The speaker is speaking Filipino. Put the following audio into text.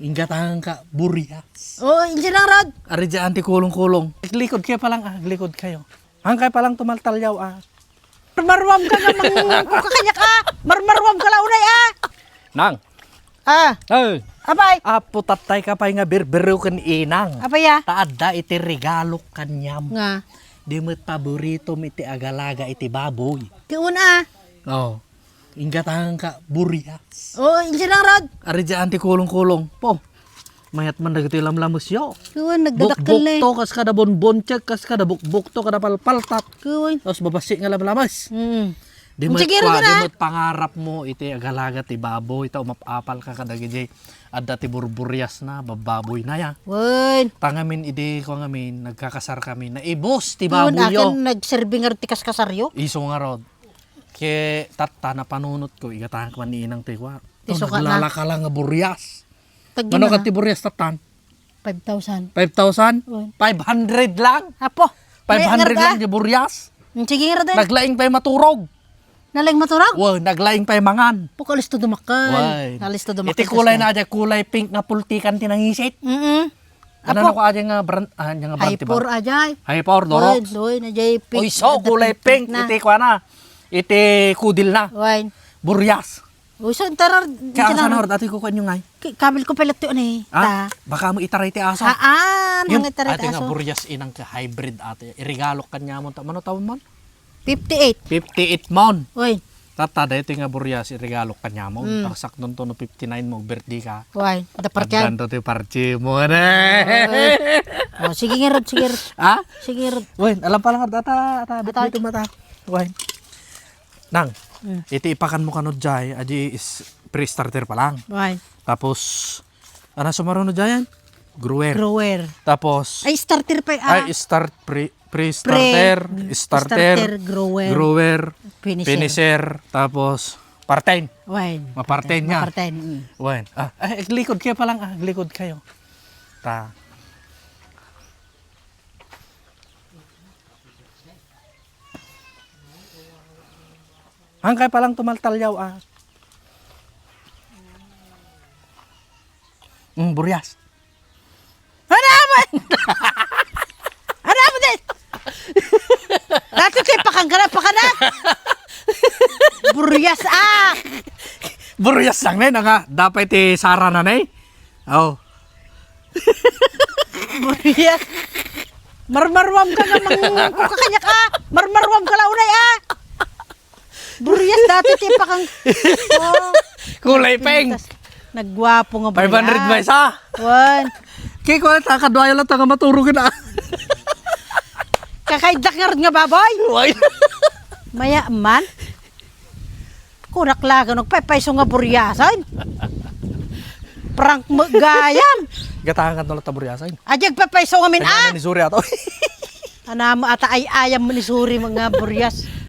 Ingatan ka, buryas. Oh, insan lang rod. Ari dyan, anti kulong-kulong. Likod kayo palang, likod kayo. Hangkay palang tumaltalyaw, Marmarwam ka namang kukakanya ka. Marmarwam ka launay, Nang, ay, Abay. putatay ka pa nga birbiru kan inang. Abay, Taada iti regalo kanyam. Nga. Di mo't paborito iti agalaga iti baboy. Kiuna. Oh, ingatan ka, buryas. Oh, insan lang rod. Ari dyan, anti kulong-kulong. Po, mayat man nagiti lamlamus yo. Kiuna, nagdadaktal Bukbuk na to, kas kada bonbonchek, kas kada bukbuk to, kada palpaltat. Kiuna. Tapos babasi nga lamlamas. Di mo Sige, rin na. pangarap mo iti agalaga ti baboy ta umapapal ka kada gijay adda ti burburyas na bababoy na ya. Wen. Tangamin idi ko ngamin nagkakasar kami na ibos ti Kiuna, baboy yo. akin nagserving artikas kasaryo. Iso nga rod. Ke tatta na panunot ko igatahan ka man ni inang ti kwa. Iso ka na. Naglala ka lang nga buryas. Tagin Mano ka na. ti buryas tatan? 5,000. 5,000? Wen. 500 lang. Apo. 500 lang di buryas. Sige nga rin. Naglaing pa'y maturog. Nalang maturag. Wow, naglaing pa'y mangan. Pukalis to dumakal. Why? Nalis to dumakal. Iti kulay na aja, kulay pink nga pultikan tinangisit. Ano Apo. ko aja nga brand, nga brand Hyper ajay. Hyper, Dorox. Doy na jay pink. Uy, so, kulay pink. Na. Iti kwa na. Iti kudil na. Wine. Buryas. Uy, so tarar. Kaya saan hord, ati ko kanyo ngay. Kamil ko pelat yun eh. Ah, baka mo itaray ti aso. Haan. Yung Hangit tarit ate nga aso. buryas inang ka hybrid ate. Irigalo kanya mo. Mano taon mon? 58. 58 mon. Uy. Tata, dahito nga buryas, irigalo kanya mo. Taksak nun to no 59 mo, birthday ka. Wine. Dapar yan. Pagdando ti parche mo na. Oh, sige nga rod. Sige rod. Ah? Sige rod. Wen, alam pa lang ata bit mata. Wen. Nang, iti ipakan mo kanod jay, aji is pre-starter pa lang. Wine. Tapos ano sumaron no jayan? Grower. Grower. Tapos Ay, starter pa. ay start pre-starter, starter, grower. grower, Finisher. finisher, tapos partain. Wine. Mapartain niya. Mapartain. Wen. Likod kayo pa lang, likod kayo. Ta. Hangkay pa lang tumaltalyaw, buryas. Ano mo din? Nato kayo pakana. Buryas Buryas lang na nga. Dapat Sara na na Oh. Buryas. Marmarwam ka namang kukakanya ka. Marmarwam ka launay Buryas dati kayo pakang. Oh. Kulay peng. Nagwapo nga buryas. 500 ba isa? Wan. Kaya ko na takadwayo lang taga maturog na. Kakaidak nga rin nga baboy. Maya man. Kunak laga nagpapaiso nga buryasan. Prank gayam. Gatahan ka nung taburyasan. Ajag papaiso nga min Kanya ni Surya to. Anamo ata ay ayam mo ni suri mga buryas.